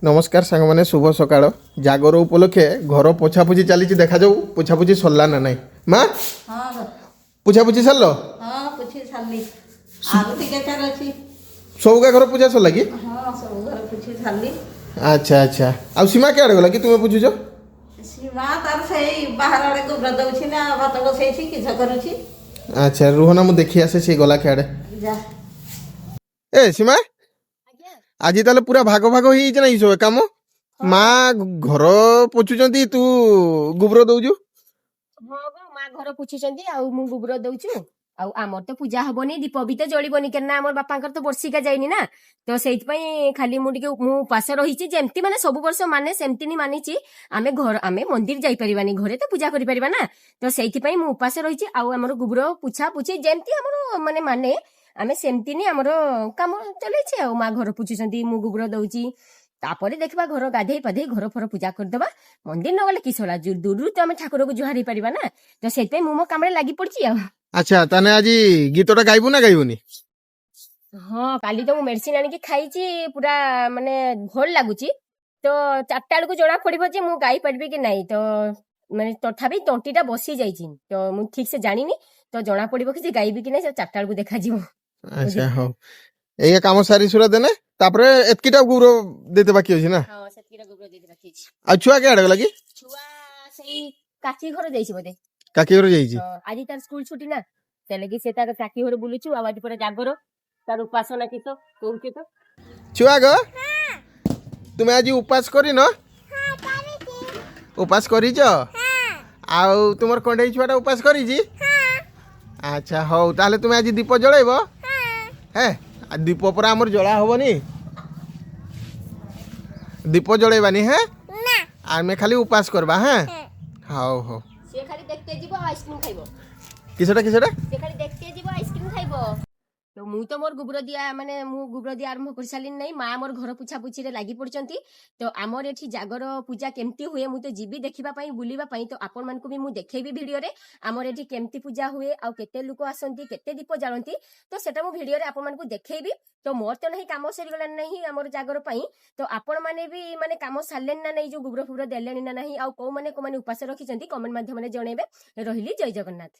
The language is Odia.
नमस्कार सांग मैंने शुभ सकाळ जागर उपलक्षे घर पोछापोछी चली देखा जाऊ पोछापोछी सरला ना नहीं माँ हाँ पोछापोछी सरल हाँ पुछी साली आलू टिके चार अछि सब का घर पूजा सरला कि हाँ सब घर पुछी साली अच्छा अच्छा आ सीमा क्या गला कि तुम्हें पूछुच सीमा तार से बाहर आड़े गोबर दउछि ना भात बसैछि कि करूछि अच्छा रुह ना मु देखी आसे से गला क्या जा ए सीमा आज ताले पूरा भाग भाग हो ना ये सब काम माँ घर पोछुचंती तू गोबर दउजु ହଁ ବା ମା ଘର ପୋଛିଛନ୍ତି ଆଉ ମୁଁ ଗୋବର ଦଉଛୁ ଆଉ ଆମର ତ ପୂଜା ହବନି ଦୀପ ବି ତ ଜଳିବନି କାରଣ ଆମର ବାପାଙ୍କର ତ ବର୍ଷିକା ଯାଇନି ନା ତ ସେଇଥିପାଇଁ ଖାଲି ମୁଁ ଉପାସ ରହିଛି ଯେମିତି ମାନେ ସବୁ ବର୍ଷ ମାନେ ସେମିତି ନି ମାନିଛି ଆମେ ମନ୍ଦିର ଯାଇପାରିବାନି ଘରେ ତ ପୂଜା କରିପାରିବା ନା ତ ସେଇଥିପାଇଁ ମୁଁ ଉପାସ ରହିଛି ଆଉ ଆମର ଗୋବର ପୁଛା ପୁଛି ଯେମିତି ଆମର ମାନେ ଆମେ ସେମିତି ନି ଆମର କାମ ଚଲେଇଛି ଆଉ ମା ଘର ପୋଛୁଛନ୍ତି ମୁଁ ଗୋବର ଦଉଛି ତାପରେ ଦେଖିବା ଘର ଗାଧେଇ ପାଧେଇ ଘର ଫର ପୂଜା କରିଦବା ମନ୍ଦିର ନ ଗଲେ କିସ ହେଲା ଦୂରରୁ ତ ଆମେ ଠାକୁରକୁ ଜୁହାର ହେଇପାରିବା ନା ତ ସେଇଥିପାଇଁ ମୁଁ ମୋ କାମରେ ଲାଗି ପଡିଛି ଆଉ अच्छा ताने आज गीतटा गाइबु ना गाइबुनी ହଁ କାଲି ତ ମୁଁ ମେଡିସିନ ଆଣିକି ଖାଇଛି ପୁରା ମାନେ ଭଲ ଲାଗୁଛି ତ 4ଟା ବେଳକୁ ଜଣା ପଡିବ ଯେ ମୁଁ ଗାଇ ପାରିବି କି ନାହିଁ ତ ମାନେ ତଥାପି ତଣ୍ଟିଟା ବସି ଯାଇଛି ତ ମୁଁ ଠିକ ସେ ଜାଣିନି ତ ଜଣା ପଡିବ କି ଯେ ଗାଇବି କି ନାହିଁ ସେ 4ଟା ବେଳକୁ ଦେଖାଯିବ अच्छा हो ये काम सारी सुरा देने तापरे एतकीटा गुरो देते बाकी अछि ना ହଁ ସେତିକିଟା ଗୋବର ଦେଇକି ରଖିଛି आ छुआ के आडे लगी ଛୁଆ ସେଇ କାକି ଘର ଯାଇଛି ବୋଧେ काकी घर जाईची ଆଜି ତାର ସ୍କୁଲ ଛୁଟି ନା ତେଲେଗି ସେ ତାର ଚାକି ଘରେ ବୁଲୁଛୁ ଆଉ ଆଜି ପରେ ଜାଗର ତାର ଉପାସନା କିସ କହୁଛି ତ छुआ गो तुम्हें आज उपास करी न उपास करीच आउ तुमर कंडेई छुआटा उपास करीची अच्छा हौ ताले तुम्हें आज दीप जळाइबो हैं आ दीप पर हमर जळा हबनी दीप जळाइबानी हैं ना आमे खाली उपास करबा हैं हौ हौ ସେ ଖାଲି ଦେଖତେ ଯିବ ଆଇସ୍କ୍ରିମ ଖାଇବ किसटा ସେ ଖାଲି ଦେଖତେ ଯିବ ଆଇସ୍କ୍ରିମ ଖାଇବ ତ ମୁଁ ତ ମୋର ଗୋବର ଦିଆ ମାନେ ମୁଁ ଗୋବର ଦିଆ ଆରମ୍ଭ କରିସାରିଲିନି ନାହିଁ ମା ମୋର ଘର ପୁଛା ପୁଛିରେ ଲାଗି ପଡିଛନ୍ତି ତ ଆମର ଏଠି ଜାଗର ପୂଜା କେମିତି ହୁଏ ମୁଁ ତ ଯିବି ଦେଖିବା ପାଇଁ ବୁଲିବା ପାଇଁ ତ ଆପଣମାନଙ୍କୁ ବି ମୁଁ ଦେଖେଇବି ଭିଡିଓରେ ଆମର ଏଠି କେମିତି ପୂଜା ହୁଏ ଆଉ କେତେ ଲୋକ ଆସନ୍ତି କେତେ ଦୀପ ଜାଳନ୍ତି ତ ସେଟା ମୁଁ ଭିଡିଓରେ ଆପଣମାନଙ୍କୁ ଦେଖେଇବି ତ ମୋର ତ ନାହିଁ କାମ ସରିଗଲାନି ନାହିଁ ଆମର ଜାଗର ପାଇଁ ତ ଆପଣମାନେ ବି ମାନେ କାମ ସାରିଲେନି ନା ନାହିଁ ଯୋଉ ଗୋବର ଫୋବର ଦେଲେଣି ନା ନାହିଁ ଆଉ କୋଉମାନେ ଉପାସ ରଖିଛନ୍ତି କମେଣ୍ଟ ମାଧ୍ୟମରେ ଜଣେଇବେ ରହିଲି ଜୟ ଜଗନ୍ନାଥ।